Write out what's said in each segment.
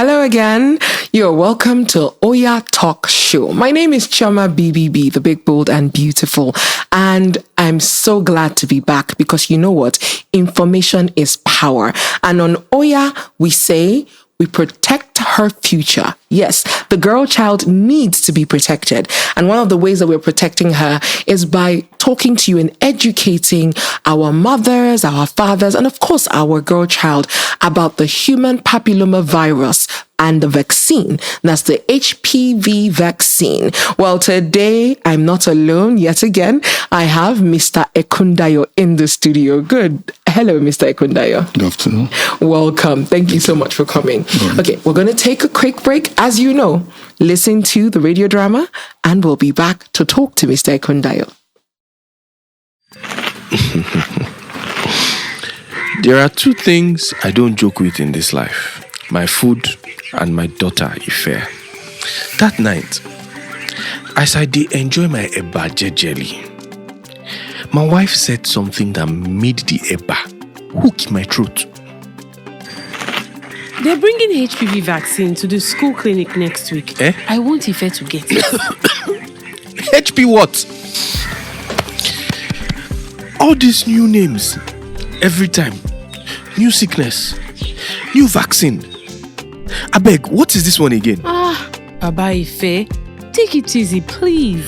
Hello again. You're welcome to Oya Talk Show. My name is Chama BBB, the big, bold, and beautiful. And I'm so glad to be back because you know what? Information is power. And on Oya, we say we protect her future. Yes, the girl child needs to be protected. And one of the ways that we're protecting her is by talking to you and educating our mothers, our fathers, and of course, our girl child about the human papilloma virus and the vaccine. That's the HPV vaccine. Well, today I'm not alone yet again. I have Mr. Ekundayo in the studio. Good. Hello, Mr. Ekundayo. Good afternoon. Welcome. Thank you so much for coming. Okay, we're going to take a quick break. As you know, listen to the radio drama and we'll be back to talk to Mr. Ekundayo. There are two things I don't joke with in this life. My food and my daughter, Ife. That night, as I did enjoy my eba jejely, my wife said something that made the eba hook in my throat. They're bringing HPV vaccine to the school clinic next week. I want Ife to get it. HP what? All these new names, every time. New sickness, new vaccine. Abeg, what is this one again? Baba Ife, take it easy, please.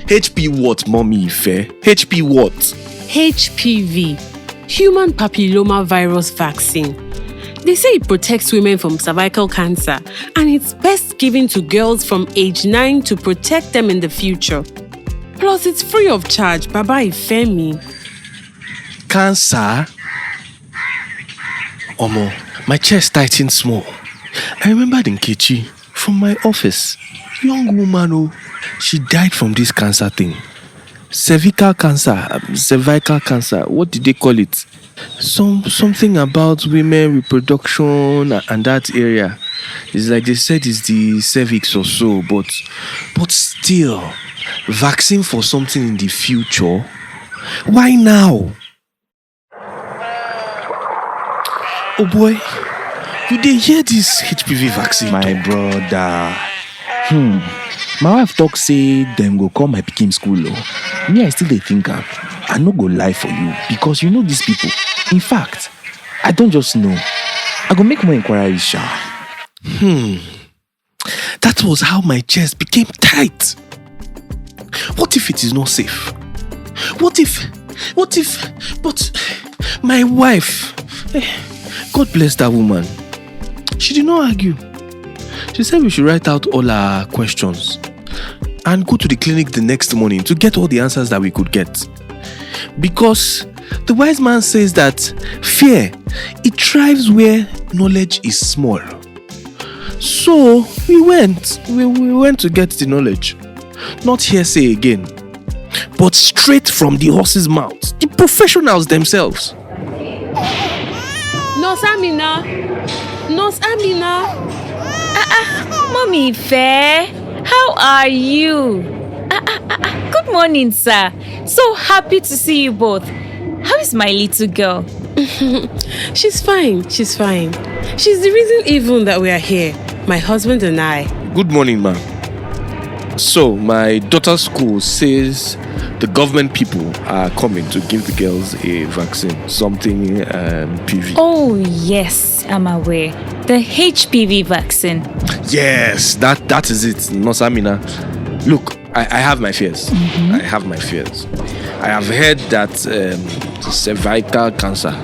HP what, mommy Ife? HP what? HPV, human papilloma virus vaccine. They say it protects women from cervical cancer and it's best given to girls from age 9 to protect them in the future. Plus, it's free of charge, Baba Ifemi. Cancer? Omo, my chest tightened small. I remembered Nkechi from my office. Young woman, oh, she died from this cancer thing. Cervical cancer, what did they call it? Something about women reproduction and that area. It's like they said it's the cervix or so, but still, vaccine for something in the future? Why now? Oh boy, you did hear this HPV vaccine? My brother. My wife talk say them go call my pikin school. Me, I still dey think am. I no go lie for you because you know these people. In fact, I don't just know. I go make more inquiries, sha. That was how my chest became tight. What if it is not safe? What if, but my wife, God bless that woman. She did not argue. She said we should write out all our questions and go to the clinic the next morning to get all the answers that we could get. Because the wise man says that fear, it thrives where knowledge is small. So we went to get the knowledge. Not hearsay again, but straight from the horse's mouth. The professionals themselves. Nurse Amina. Mommy Fair, how are you? Good morning, sir. So happy to see you both. How is my little girl? She's fine. She's the reason even that we are here, my husband and I. Good morning, ma'am. So, my daughter's school says the government people are coming to give the girls a vaccine, something PV. Oh, yes, I'm aware. The HPV vaccine. Yes, that is it, Nurse Amina. Look, I have my fears. I have heard that cervical cancer,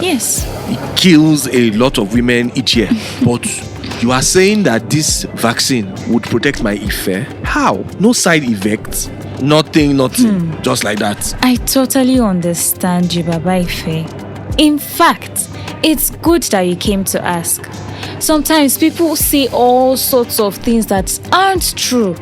yes, it kills a lot of women each year. But you are saying that this vaccine would protect my Ife? How? No side effects? Nothing, just like that. I totally understand you, Baba Ife. In fact, it's good that you came to ask. Sometimes people say all sorts of things that aren't true.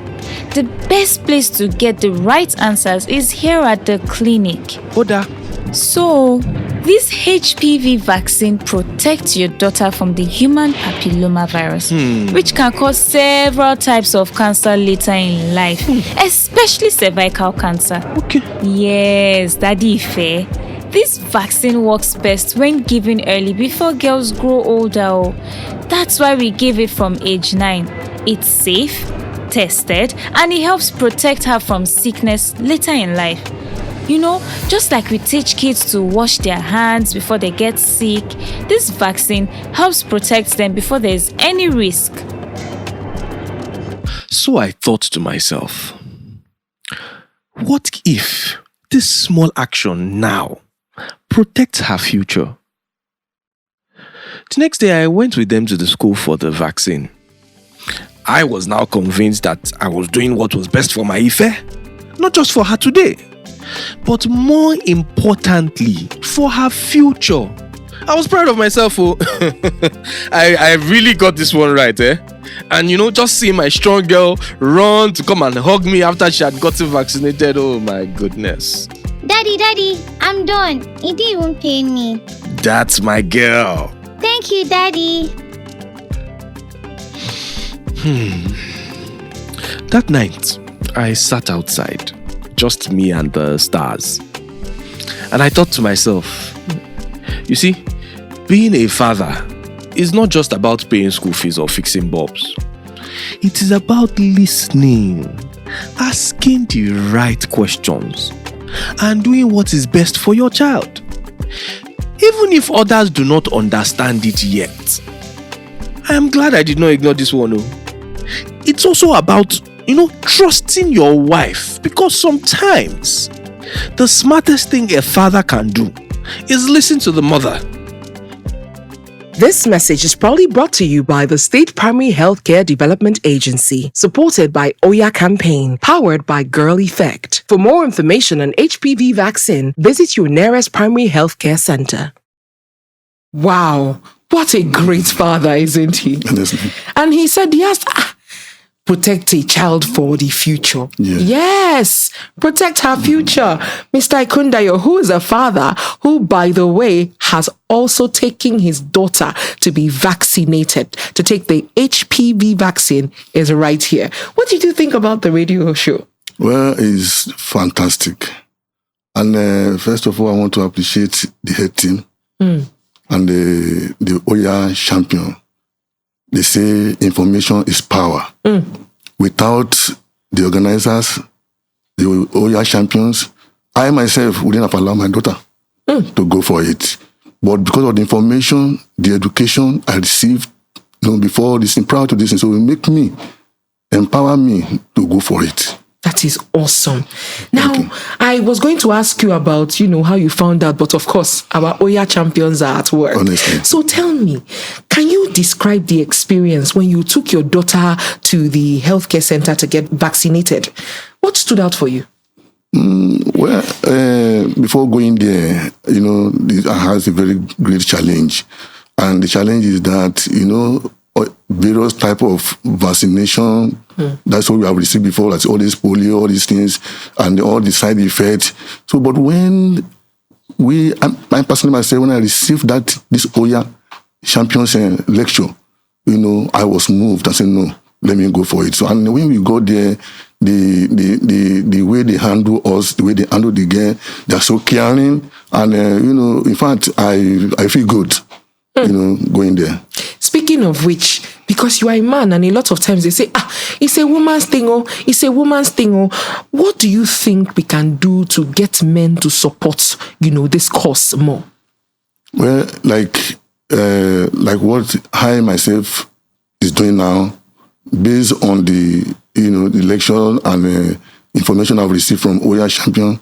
The best place to get the right answers is here at the clinic. Oda. So, this HPV vaccine protects your daughter from the human papilloma virus, which can cause several types of cancer later in life, especially cervical cancer. Okay. Yes, Daddy Ife. This vaccine works best when given early before girls grow older. Oh. That's why we give it from age 9. It's safe, tested, and it helps protect her from sickness later in life. You know, just like we teach kids to wash their hands before they get sick, this vaccine helps protect them before there's any risk. So I thought to myself, what if this small action now protects her future? The next day, I went with them to the school for the vaccine. I was now convinced that I was doing what was best for my Ife, not just for her today, but more importantly, for her future. I was proud of myself. Oh. I really got this one right, eh? And just seeing my strong girl run to come and hug me after she had gotten vaccinated. Oh my goodness. Daddy, I'm done. It didn't even pain me. That's my girl. Thank you, Daddy. That night, I sat outside, just me and the stars. And I thought to myself, you see, being a father is not just about paying school fees or fixing bulbs. It is about listening, asking the right questions, and doing what is best for your child. Even if others do not understand it yet. I am glad I did not ignore this one. It's also about, trusting your wife, because sometimes the smartest thing a father can do is listen to the mother. This message is proudly brought to you by the State Primary Healthcare Development Agency, supported by OYA campaign, powered by Girl Effect. For more information on HPV vaccine, visit your nearest primary healthcare center. Wow, what a great father, isn't he? Honestly. And he said, yes, protect a child for the future. Yeah. Yes, protect her future. Mr. Ikundayo, who is a father who, by the way, has also taken his daughter to be vaccinated, to take the HPV vaccine, is right here. What did you think about the radio show? Well, it's fantastic. And first of all, I want to appreciate the head team and the Oya champion. They say information is power. Without the organizers, the Oya champions, I myself wouldn't have allowed my daughter to go for it. But because of the information, the education I received before this, prior to this, so it make me, empower me to go for it. That is awesome. Now, I was going to ask you about, how you found out, but of course, our Oya champions are at work. Honestly. So tell me, can you describe the experience when you took your daughter to the healthcare center to get vaccinated? What stood out for you? Well, before going there, it has a very great challenge. And the challenge is that, various type of vaccination, that's what we have received before, like all this polio, all these things, and all the side effects. So, but when I personally myself, when I received this Oya Champions lecture, I was moved. I said, no, let me go for it. So, and when we got there, the way they handle us, the way they handle the girl, they're so caring. And, in fact, I feel good, going there. Speaking of which, because you are a man and a lot of times they say, it's a woman's thing, it's a woman's thing. What do you think we can do to get men to support, this cause more? Well, like what I myself is doing now, based on the, the lecture and information I've received from Oya Champion,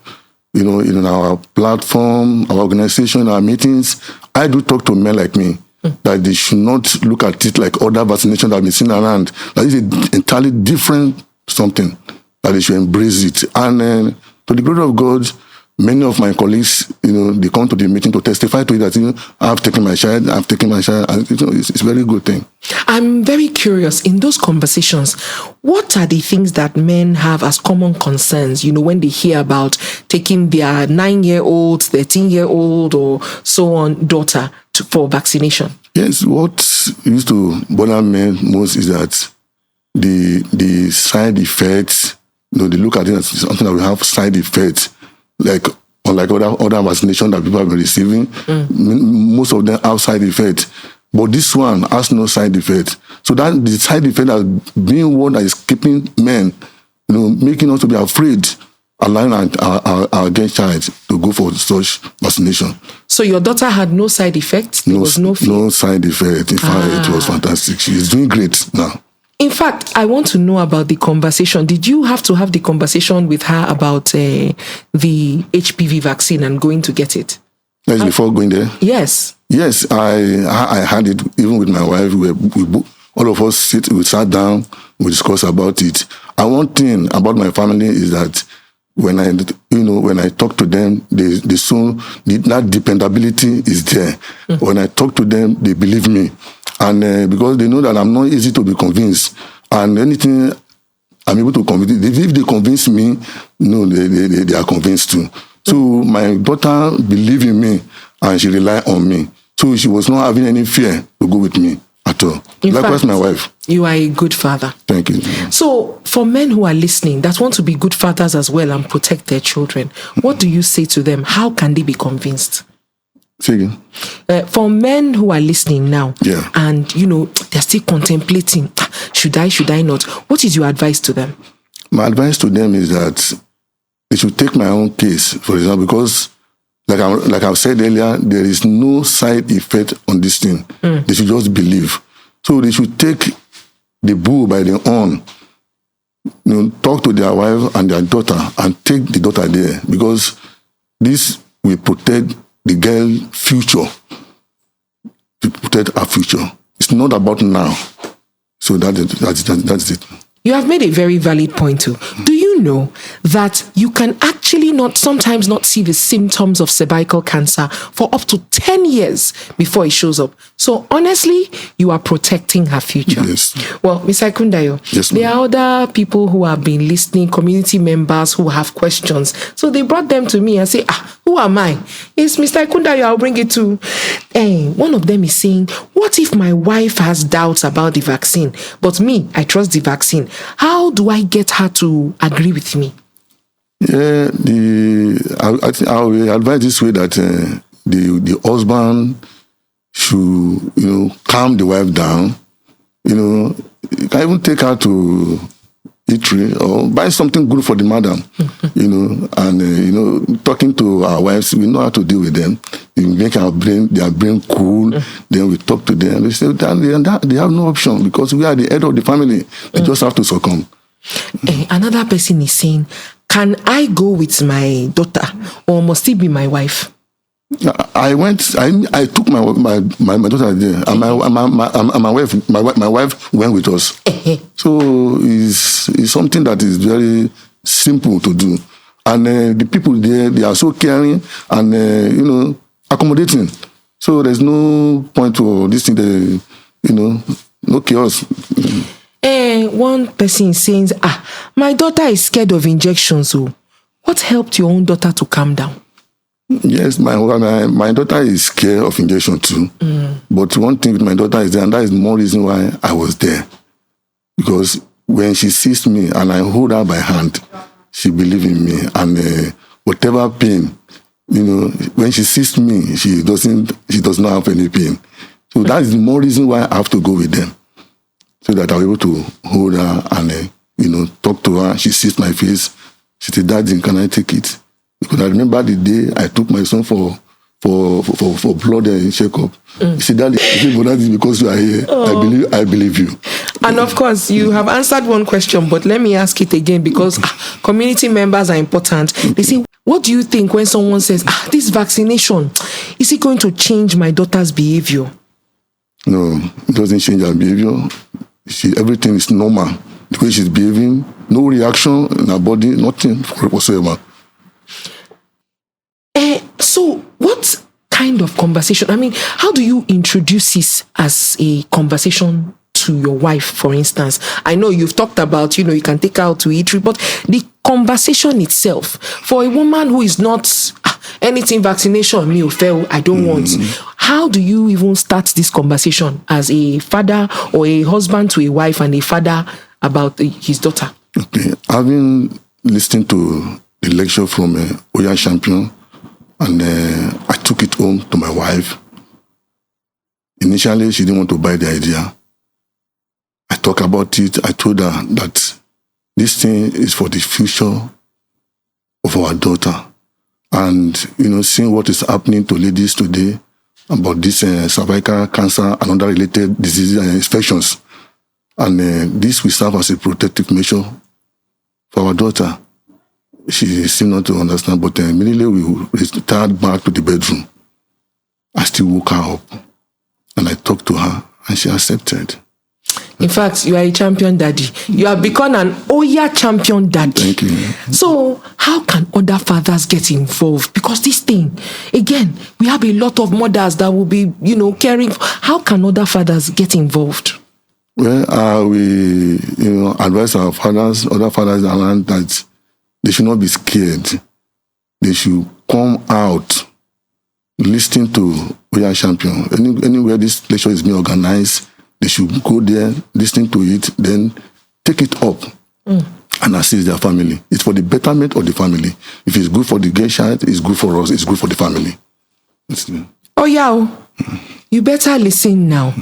in our platform, our organization, our meetings, I do talk to men like me. That they should not look at it like other vaccinations that have been seen around. That is an entirely different something. That they should embrace it. And to the glory of God, many of my colleagues, they come to the meeting to testify to it that, I've taken my child, and it's a very good thing. I'm very curious, in those conversations, what are the things that men have as common concerns, when they hear about taking their 9-year-old, 13-year-old, or so on, daughter for vaccination? Yes, what used to bother men most is that the side effects, they look at it as something that will have side effects, like unlike other vaccination that people have been receiving. Most of them have side effects. But this one has no side effect. So that the side effect has been one that is keeping men, making us to be afraid, allowing our girl child to go for such vaccination. So your daughter had no side effects? There was no fear? No side effect. In fact, it was fantastic. She is doing great now. In fact, I want to know about the conversation. Did you have to have the conversation with her about the HPV vaccine and going to get it? Yes, before going there? Yes. Yes, I had it even with my wife. All of us we sat down, we discussed about it. And one thing about my family is that when I talk to them, that dependability is there. When I talk to them, they believe me. And because they know that I'm not easy to be convinced. And anything I'm able to convince, if they convince me, they are convinced too. So my daughter believed in me and she relied on me. So she was not having any fear to go with me at all. Likewise, my wife. You are a good father. Thank you. So for men who are listening that want to be good fathers as well and protect their children, what do you say to them? How can they be convinced? Say again. For men who are listening now, and they're still contemplating, should I not? What is your advice to them? My advice to them is that they should take my own case, for example, because like I've said earlier, there is no side effect on this thing. They should just believe. So they should take the bull by the horn, talk to their wife and their daughter and take the daughter there, because this will protect the girl's future, to protect her future. It's not about now. So that's it. You have made a very valid point too. Do you know that you can actually sometimes not see the symptoms of cervical cancer for up to 10 years before it shows up? So honestly, you are protecting her future. Yes. Well, Mr. Kundayo, yes, there are other people who have been listening, community members who have questions. So they brought them to me and say, who am I? It's Mr. Kundayo, I'll bring it to. One of them is saying, what if my wife has doubts about the vaccine, but me, I trust the vaccine? How do I get her to agree with me? Yeah, I think I will advise this way that the husband should, calm the wife down. You can even take her to eatery or buy something good for the madam. And talking to our wives, we know how to deal with them. We make their brain cool. Then we talk to them. They say that they have no option because we are the head of the family. They just have to succumb. Another person is saying, can I go with my daughter or must it be my wife? I took my daughter there, and my wife went with us. So it's something that is very simple to do, and the people there, they are so caring and accommodating. So there's no point to this thing. No chaos. One person is saying, my daughter is scared of injections. So what helped your own daughter to calm down? Yes, my daughter is scared of injection too. But one thing with my daughter is that, and that is more reason why I was there. Because when she sees me and I hold her by hand, she believes in me. And whatever pain, when she sees me, she does not have any pain. So that is the more reason why I have to go with them. So that I'll be able to hold her and talk to her. She sees my face. She said, "Daddy, can I take it?" Because I remember the day I took my son for blood checkup. He said, "Daddy, but that is because you are here. I believe you." And of course, you have answered one question, but let me ask it again because community members are important. They say, what do you think when someone says, this vaccination, is it going to change my daughter's behavior? No, it doesn't change her behavior. Everything is normal. The way she's behaving, no reaction in her body, nothing whatsoever. So what kind of conversation? I mean, how do you introduce this as a conversation to your wife, for instance? I know you've talked about, you can take her out to eatery, but the conversation itself, for a woman who is not anything vaccination, me or fail, I don't want. How do you even start this conversation as a father or a husband to a wife and a father about his daughter? Okay, having listened to the lecture from Oya champion, And I took it home to my wife. Initially, she didn't want to buy the idea. I talked about it. I told her that this thing is for the future of our daughter. And, seeing what is happening to ladies today about this cervical cancer and other related diseases and infections. And this will serve as a protective measure for our daughter. She seemed not to understand, but immediately we retired back to the bedroom. I still woke her up and I talked to her and she accepted. In fact, you are a champion daddy. You have become an Oya champion daddy. Thank you. So how can other fathers get involved? Because this thing, again, we have a lot of mothers that will be, caring. How can other fathers get involved? Well, we, advise our fathers, other fathers around that they should not be scared. They should come out, listen to Oya Champion. Anywhere this lecture is being organized, they should go there, listen to it, then take it up and assist their family. It's for the betterment of the family. If it's good for the girl child, it's good for us, it's good for the family. Oya, you better listen now.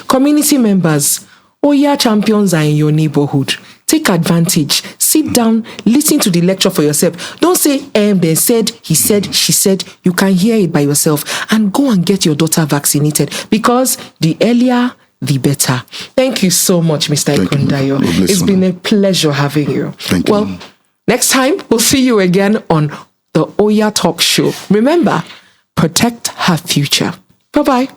Community members, Oya champions are in your neighborhood. Take advantage. Sit down, listen to the lecture for yourself. Don't say, they said, he said, she said. You can hear it by yourself. And go and get your daughter vaccinated. Because the earlier, the better. Thank you so much, Mr. Ikundayo. It's been a pleasure having you. Thank you. Well, next time, we'll see you again on the OYA Talk Show. Remember, protect her future. Bye-bye.